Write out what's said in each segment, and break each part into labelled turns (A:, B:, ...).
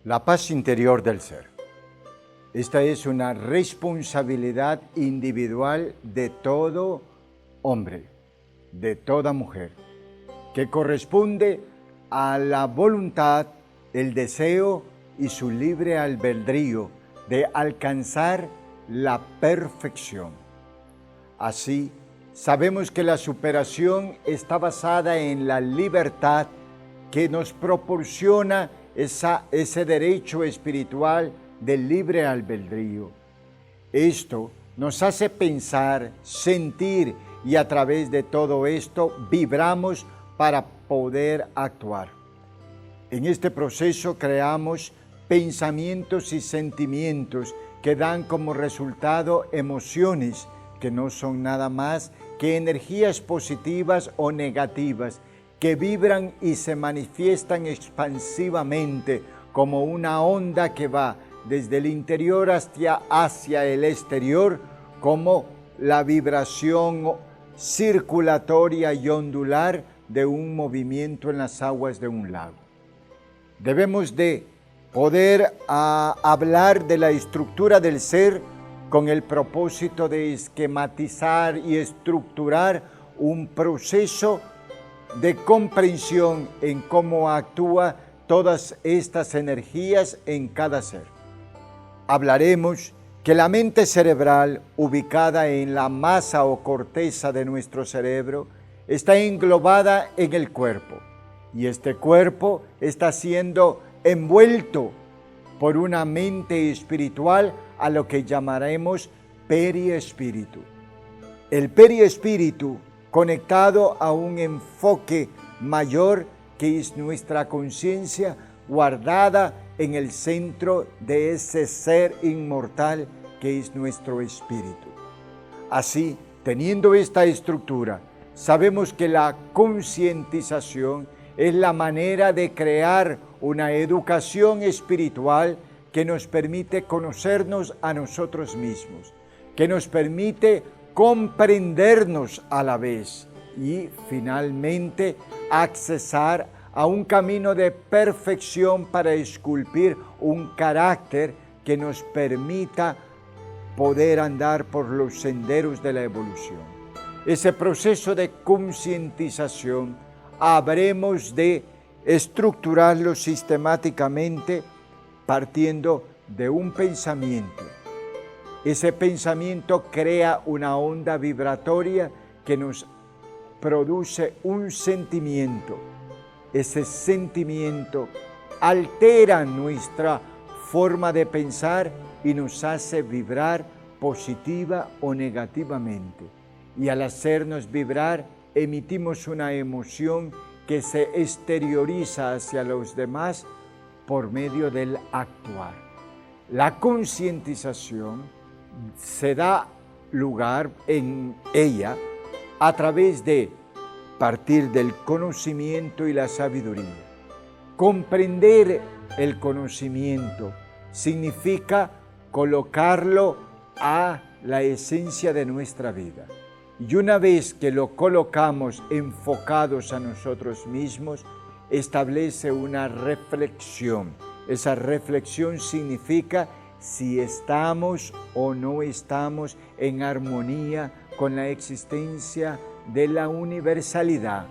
A: La paz interior del ser. Esta es una responsabilidad individual de todo hombre, de toda mujer, que corresponde a la voluntad, el deseo y su libre albedrío de alcanzar la perfección. Así, sabemos que la superación está basada en la libertad que nos proporciona ese derecho espiritual del libre albedrío. Esto nos hace pensar, sentir y a través de todo esto vibramos para poder actuar. En este proceso creamos pensamientos y sentimientos que dan como resultado emociones que no son nada más que energías positivas o negativas que vibran y se manifiestan expansivamente como una onda que va desde el interior hacia el exterior, como la vibración circulatoria y ondular de un movimiento en las aguas de un lago. Debemos de poder hablar de la estructura del ser con el propósito de esquematizar y estructurar un proceso de comprensión en cómo actúa todas estas energías en cada ser. Hablaremos que la mente cerebral, ubicada en la masa o corteza de nuestro cerebro, está englobada en el cuerpo, y este cuerpo está siendo envuelto por una mente espiritual a lo que llamaremos periespíritu. El periespíritu, conectado a un enfoque mayor que es nuestra conciencia guardada en el centro de ese ser inmortal que es nuestro espíritu. Así, teniendo esta estructura, sabemos que la concientización es la manera de crear una educación espiritual que nos permite conocernos a nosotros mismos, que nos permite comprendernos a la vez y finalmente accesar a un camino de perfección para esculpir un carácter que nos permita poder andar por los senderos de la evolución. Ese proceso de concientización habremos de estructurarlo sistemáticamente partiendo de un pensamiento. Ese pensamiento crea una onda vibratoria que nos produce un sentimiento. Ese sentimiento altera nuestra forma de pensar y nos hace vibrar positiva o negativamente. Y al hacernos vibrar, emitimos una emoción que se exterioriza hacia los demás por medio del actuar. La concientización se da lugar en ella a través de partir del conocimiento y la sabiduría. Comprender el conocimiento significa colocarlo a la esencia de nuestra vida. Y una vez que lo colocamos enfocados a nosotros mismos, establece una reflexión. Esa reflexión significa si estamos o no estamos en armonía con la existencia de la universalidad,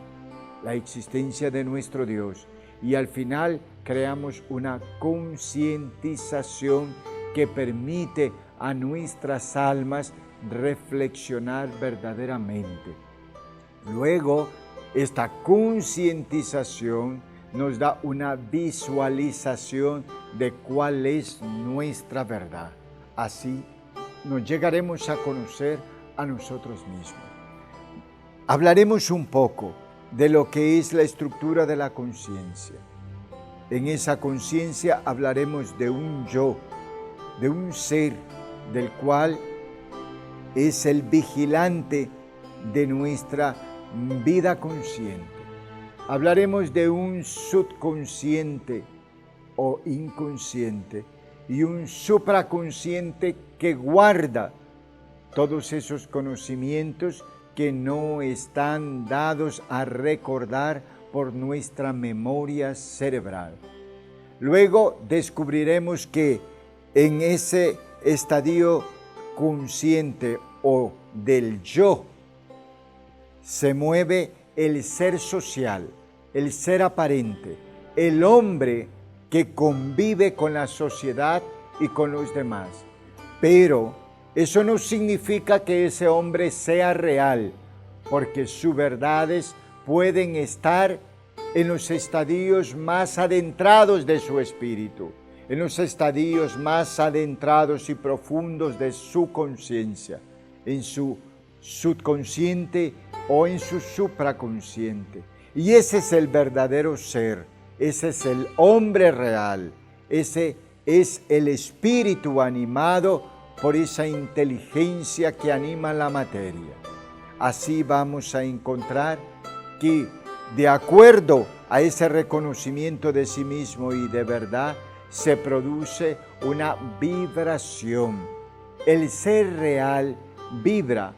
A: la existencia de nuestro Dios. Y al final creamos una concientización que permite a nuestras almas reflexionar verdaderamente. Luego, esta concientización nos da una visualización de cuál es nuestra verdad. Así nos llegaremos a conocer a nosotros mismos. Hablaremos un poco de lo que es la estructura de la conciencia. En esa conciencia hablaremos de un yo, de un ser del cual es el vigilante de nuestra vida consciente. Hablaremos de un subconsciente o inconsciente y un supraconsciente que guarda todos esos conocimientos que no están dados a recordar por nuestra memoria cerebral. Luego descubriremos que en ese estadio consciente o del yo se mueve el ser social, el ser aparente, el hombre que convive con la sociedad y con los demás. Pero eso no significa que ese hombre sea real, porque sus verdades pueden estar en los estadios más adentrados de su espíritu, en los estadios más adentrados y profundos de su conciencia, en su subconsciente o en su supraconsciente. Y ese es el verdadero ser, ese es el hombre real, ese es el espíritu animado por esa inteligencia que anima la materia. Así vamos a encontrar que, de acuerdo a ese reconocimiento de sí mismo y de verdad, se produce una vibración. El ser real vibra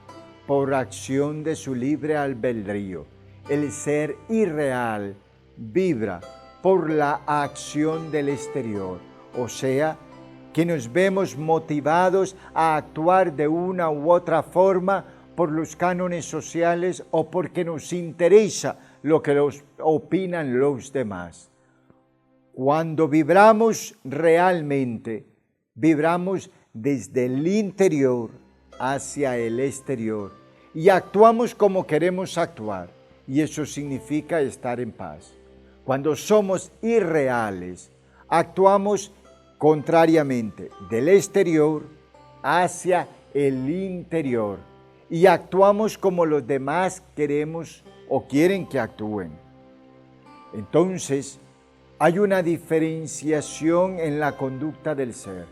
A: por acción de su libre albedrío. El ser irreal vibra por la acción del exterior, o sea, que nos vemos motivados a actuar de una u otra forma por los cánones sociales o porque nos interesa lo que opinan los demás. Cuando vibramos realmente, vibramos desde el interior hacia el exterior y actuamos como queremos actuar, y eso significa estar en paz. Cuando somos irreales, actuamos contrariamente del exterior hacia el interior y actuamos como los demás queremos o quieren que actúen. Entonces, hay una diferenciación en la conducta del ser.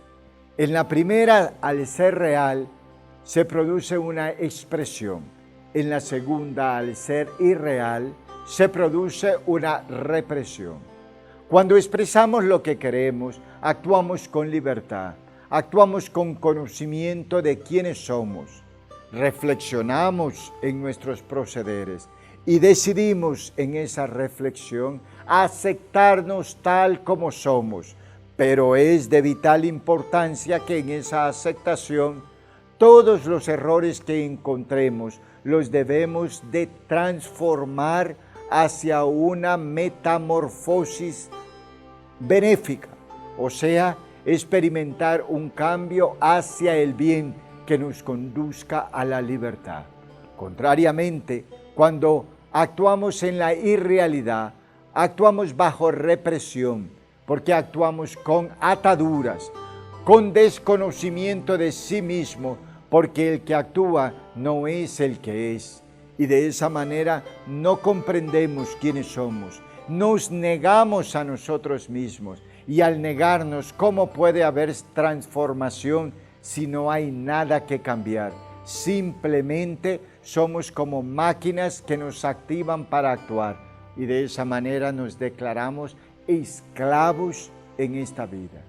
A: En la primera, al ser real, se produce una expresión. En la segunda, al ser irreal, se produce una represión. Cuando expresamos lo que queremos, actuamos con libertad, actuamos con conocimiento de quiénes somos, reflexionamos en nuestros procederes y decidimos en esa reflexión aceptarnos tal como somos, pero es de vital importancia que en esa aceptación todos los errores que encontremos los debemos de transformar hacia una metamorfosis benéfica, o sea, experimentar un cambio hacia el bien que nos conduzca a la libertad. Contrariamente, cuando actuamos en la irrealidad, actuamos bajo represión, porque actuamos con ataduras, con desconocimiento de sí mismo, porque el que actúa no es el que es. Y de esa manera no comprendemos quiénes somos, nos negamos a nosotros mismos, y al negarnos, ¿cómo puede haber transformación si no hay nada que cambiar? Simplemente somos como máquinas que nos activan para actuar, y de esa manera nos declaramos esclavos en esta vida.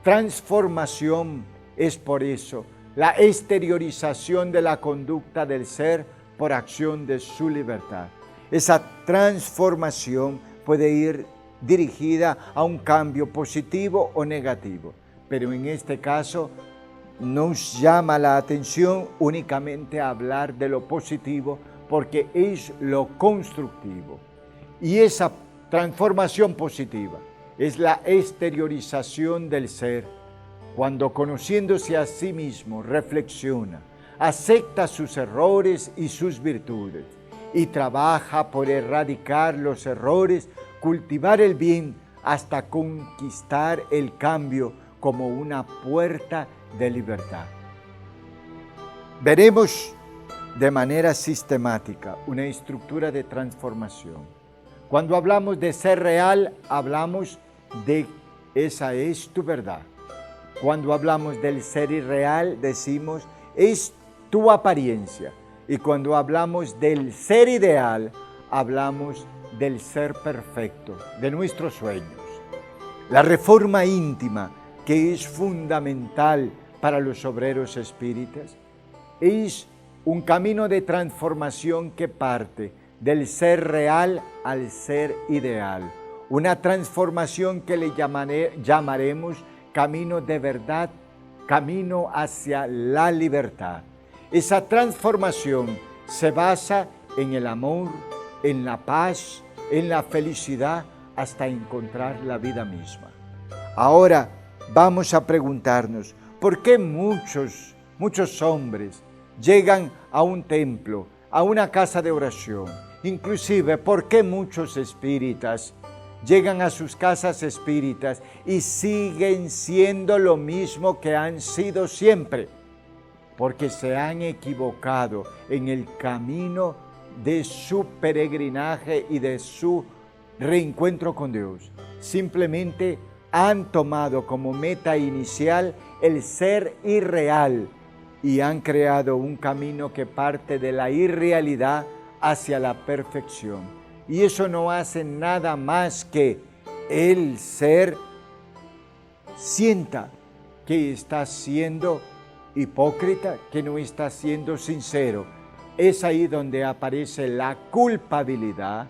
A: Transformación es por eso la exteriorización de la conducta del ser por acción de su libertad. Esa transformación puede ir dirigida a un cambio positivo o negativo, pero en este caso nos llama la atención únicamente a hablar de lo positivo porque es lo constructivo. Y esa transformación positiva es la exteriorización del ser, cuando conociéndose a sí mismo reflexiona, acepta sus errores y sus virtudes y trabaja por erradicar los errores, cultivar el bien hasta conquistar el cambio como una puerta de libertad. Veremos de manera sistemática una estructura de transformación. Cuando hablamos de ser real, hablamos de esa es tu verdad. Cuando hablamos del ser irreal, decimos es tu apariencia. Y cuando hablamos del ser ideal, hablamos del ser perfecto, de nuestros sueños. La reforma íntima, que es fundamental para los obreros espíritas, es un camino de transformación que parte del ser real al ser ideal, una transformación que le llamaremos camino de verdad, camino hacia la libertad. Esa transformación se basa en el amor, en la paz, en la felicidad, hasta encontrar la vida misma. Ahora vamos a preguntarnos, ¿por qué muchos hombres llegan a un templo, a una casa de oración? Inclusive, ¿por qué muchos espíritas llegan a sus casas espíritas y siguen siendo lo mismo que han sido siempre? Porque se han equivocado en el camino de su peregrinaje y de su reencuentro con Dios. Simplemente han tomado como meta inicial el ser irreal y han creado un camino que parte de la irrealidad hacia la perfección. Y eso no hace nada más que el ser sienta que está siendo hipócrita, que no está siendo sincero. Es ahí donde aparece la culpabilidad.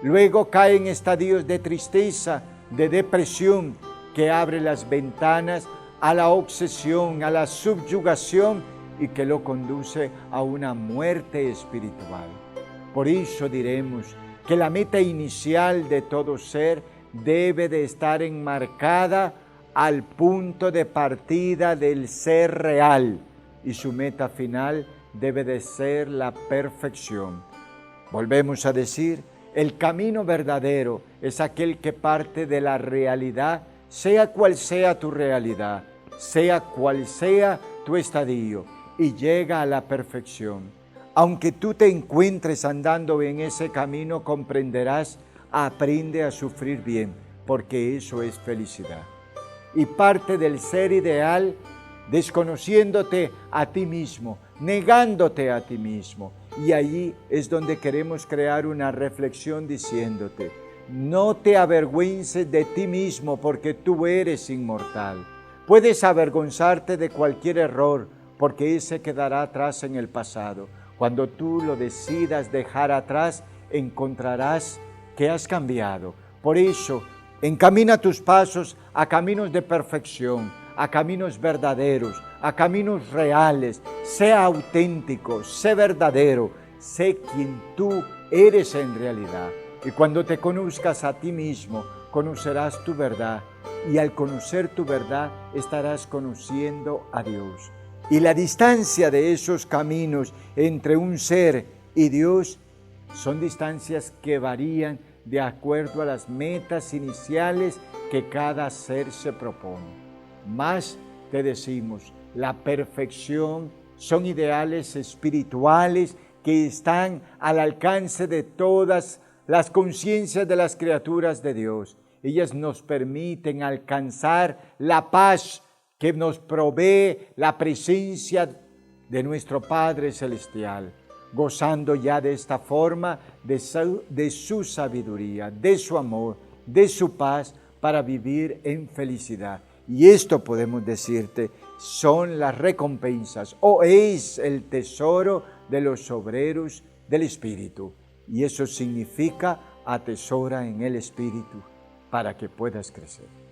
A: Luego cae en estadios de tristeza, de depresión, que abre las ventanas a la obsesión, a la subyugación y que lo conduce a una muerte espiritual. Por eso diremos que la meta inicial de todo ser debe de estar enmarcada al punto de partida del ser real y su meta final debe de ser la perfección. Volvemos a decir, el camino verdadero es aquel que parte de la realidad, sea cual sea tu realidad, sea cual sea tu estadio, y llega a la perfección. Aunque tú te encuentres andando en ese camino, comprenderás, aprende a sufrir bien, porque eso es felicidad. Y parte del ser ideal, desconociéndote a ti mismo, negándote a ti mismo. Y allí es donde queremos crear una reflexión diciéndote, no te avergüences de ti mismo porque tú eres inmortal. Puedes avergonzarte de cualquier error porque ese quedará atrás en el pasado. Cuando tú lo decidas dejar atrás, encontrarás que has cambiado. Por eso, encamina tus pasos a caminos de perfección, a caminos verdaderos, a caminos reales. Sé auténtico, sé verdadero, sé quien tú eres en realidad. Y cuando te conozcas a ti mismo, conocerás tu verdad. Y al conocer tu verdad, estarás conociendo a Dios. Y la distancia de esos caminos entre un ser y Dios son distancias que varían de acuerdo a las metas iniciales que cada ser se propone. Más te decimos, la perfección son ideales espirituales que están al alcance de todas las conciencias de las criaturas de Dios. Ellas nos permiten alcanzar la paz que nos provee la presencia de nuestro Padre Celestial, gozando ya de esta forma de su sabiduría, de su amor, de su paz, para vivir en felicidad. Y esto podemos decirte, son las recompensas, o es el tesoro de los obreros del Espíritu. Y eso significa atesora en el Espíritu para que puedas crecer.